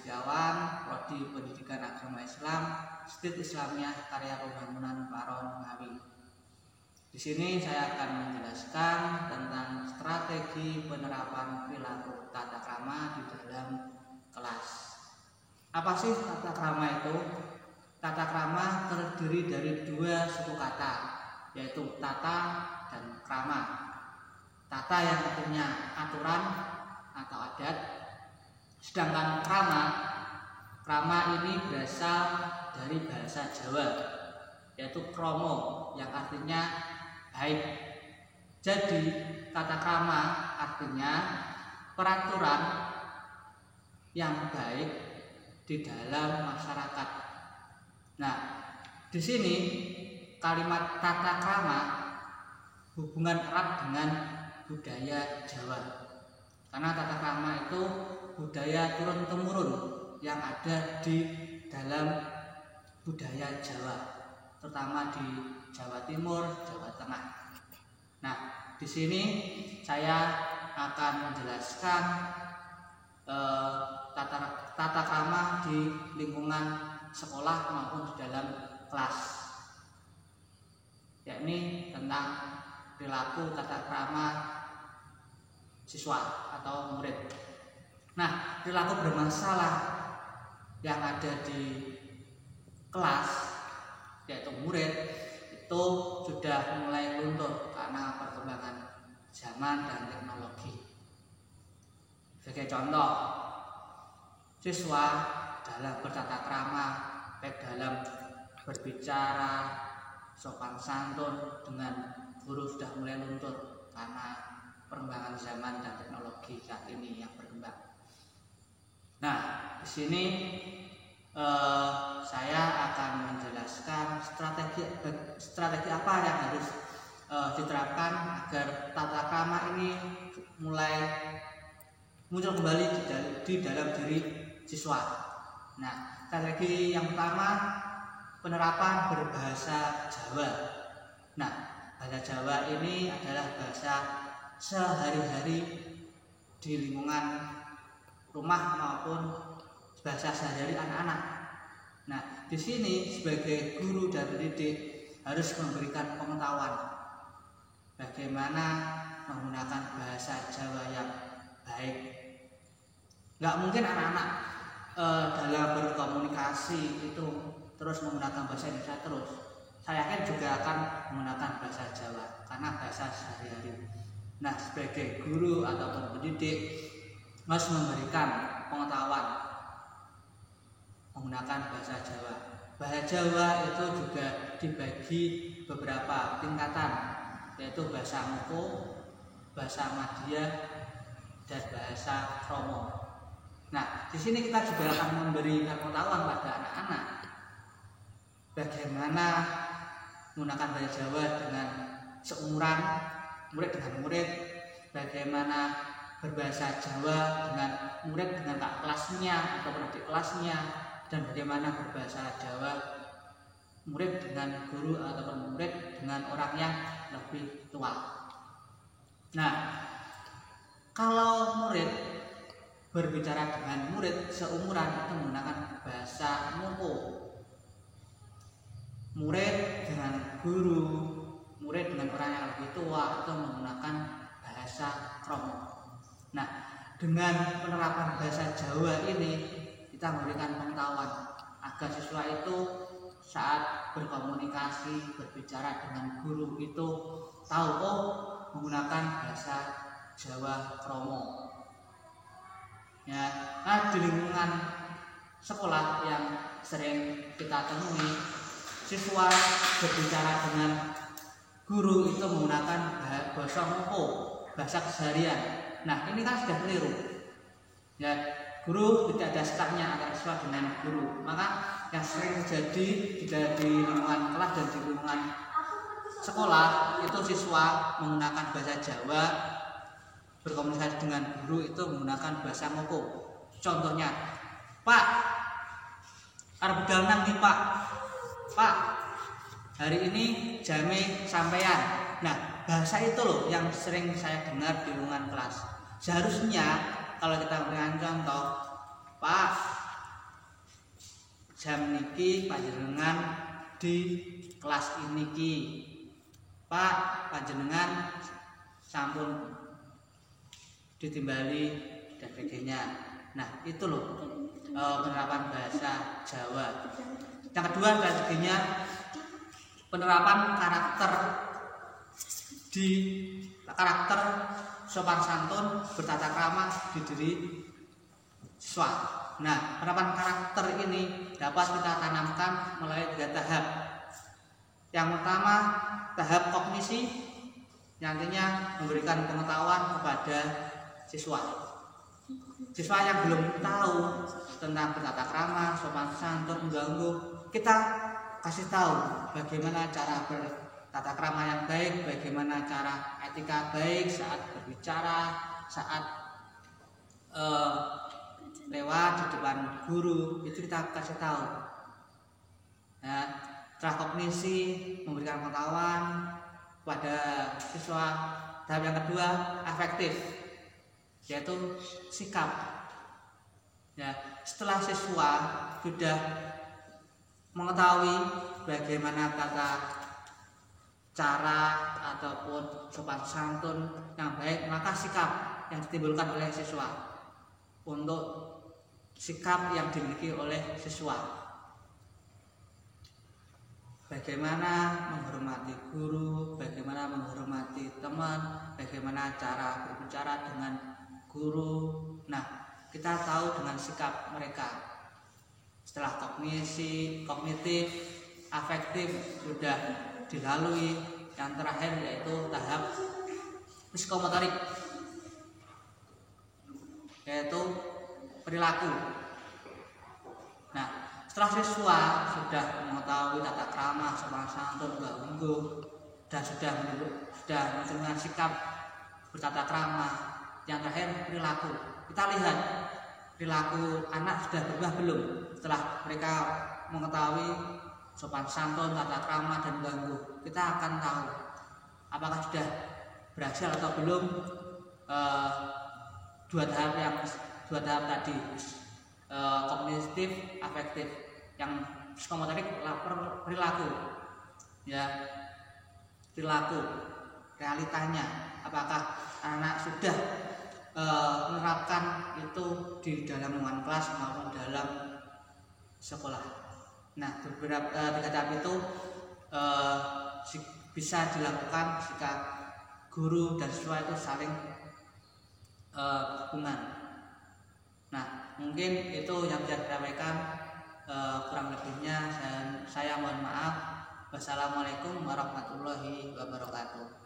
Setiawan, Prodi Pendidikan Agama Islam, STIT Islamiyah Karya Pembangunan Paron Ngawi. Di sini saya akan menjelaskan tentang strategi penerapan perilaku tata krama di dalam kelas. Apa sih tata krama itu? Tata krama terdiri dari dua suku kata, yaitu tata dan krama. Tata yang artinya aturan atau adat, sedangkan krama ini berasal dari bahasa Jawa, yaitu kromo yang artinya baik. Jadi tata krama artinya peraturan yang baik di dalam masyarakat. Nah, di sini kalimat tata krama hubungan erat dengan budaya Jawa. Karena tata krama itu budaya turun-temurun yang ada di dalam budaya Jawa, terutama di Jawa Timur, Jawa Tengah. Nah, di sini saya akan menjelaskan tata krama di lingkungan sekolah maupun di dalam kelas, yakni tentang perilaku tata krama siswa atau murid. Nah, perilaku bermasalah yang ada di kelas, yaitu murid, itu sudah mulai luntur karena perkembangan zaman dan teknologi. Sebagai contoh, siswa dalam bertata krama, baik dalam berbicara, sopan santun dengan guru sudah mulai luntur karena perkembangan zaman dan teknologi saat ini yang berkembang. Nah, di sini saya akan menjelaskan strategi apa yang harus diterapkan agar tata krama ini mulai muncul kembali di dalam diri siswa. Nah, strategi yang pertama, penerapan berbahasa Jawa. Nah, bahasa Jawa ini adalah bahasa sehari-hari di lingkungan rumah maupun bahasa sehari-hari anak-anak. Nah, di sini sebagai guru dan pendidik harus memberikan pengetahuan bagaimana menggunakan bahasa Jawa yang baik. Nggak mungkin anak-anak dalam berkomunikasi itu terus menggunakan bahasa Indonesia terus. Saya yakin juga akan menggunakan bahasa Jawa karena bahasa sehari-hari. Nah, sebagai guru ataupun pendidik harus memberikan pengetahuan menggunakan bahasa Jawa. Bahasa Jawa itu juga dibagi beberapa tingkatan, yaitu bahasa Moko, bahasa Madya, dan bahasa Kromo. Nah, di sini kita juga akan memberikan pengetahuan pada anak-anak bagaimana menggunakan bahasa Jawa dengan seumuran murid dengan murid, bagaimana berbahasa Jawa dengan murid dengan kakak kelasnya atau adik kelasnya, dan bagaimana berbahasa Jawa murid dengan guru atau murid dengan orang yang lebih tua. Nah, kalau murid berbicara dengan murid seumuran itu menggunakan bahasa Moko. Murid dengan guru, murid dengan orang yang lebih tua itu menggunakan bahasa Kromo. Nah, dengan penerapan bahasa Jawa ini kita memberikan pengetahuan agar siswa itu saat berkomunikasi, berbicara dengan guru itu tahu menggunakan bahasa Jawa Kromo. Ya, nah, di lingkungan sekolah yang sering kita temui, siswa berbicara dengan guru itu menggunakan bahasa Moko, bahasa keseharian. Nah, ini kan sudah keliru. Ya, guru tidak ada sikapnya antara siswa dengan guru. Maka yang sering terjadi di lingkungan kelas dan di lingkungan sekolah itu siswa menggunakan bahasa Jawa, berkomunikasi dengan guru itu menggunakan bahasa Moko. Contohnya, Pak, arep budal nang ndi, Pak? Pak, hari ini jame sampean. Nah, bahasa itu loh yang sering saya dengar di lingkungan kelas. Seharusnya kalau kita memberikan contoh, Pak, jam niki panjenengan di kelas ini ki, Pak panjenengan sampun ditimbali dan sebagainya. Nah itu loh penerapan bahasa Jawa. Yang kedua strateginya penerapan karakter sopan santun bertata krama di diri siswa. Nah penerapan karakter ini dapat kita tanamkan melalui 3 tahap. Yang pertama tahap kognisi, yang artinya memberikan pengetahuan kepada siswa. Siswa yang belum tahu tentang bertata krama, sopan santun, mengganggu, kita kasih tahu bagaimana cara bertata krama yang baik, bagaimana cara etika baik saat berbicara, saat lewat di depan guru, itu kita kasih tahu. Nah, setelah kognisi memberikan pengetahuan pada siswa. Tahap yang kedua afektif, yaitu sikap. Ya, setelah siswa sudah mengetahui bagaimana tata cara ataupun sopan santun yang baik, maka sikap yang ditimbulkan oleh siswa untuk sikap yang dimiliki oleh siswa. Bagaimana menghormati guru, bagaimana menghormati teman, bagaimana cara berbicara dengan guru. Nah, kita tahu dengan sikap mereka. Setelah kognisi, kognitif, afektif sudah dilalui, yang terakhir yaitu tahap psikomotorik, yaitu perilaku. Nah, setelah siswa sudah mengetahui tata krama, sopan santun, mengganggu, dan sudah menunjukkan sikap bertata krama, yang terakhir perilaku. Kita lihat perilaku anak sudah berubah belum setelah mereka mengetahui sopan santun, tata krama, dan mengganggu. Kita akan tahu apakah sudah berhasil atau belum dua tahap tadi, kognitif, afektif. Yang psikomotorik perilaku, ya, perilaku realitanya, apakah anak sudah menerapkan itu di dalam lingkungan kelas maupun dalam sekolah. Nah, beberapa 3 tahap itu bisa dilakukan jika guru dan siswa itu saling hubungan. Nah, mungkin itu yang bisa disampaikan. Kurang lebihnya saya mohon maaf. Wassalamualaikum warahmatullahi wabarakatuh.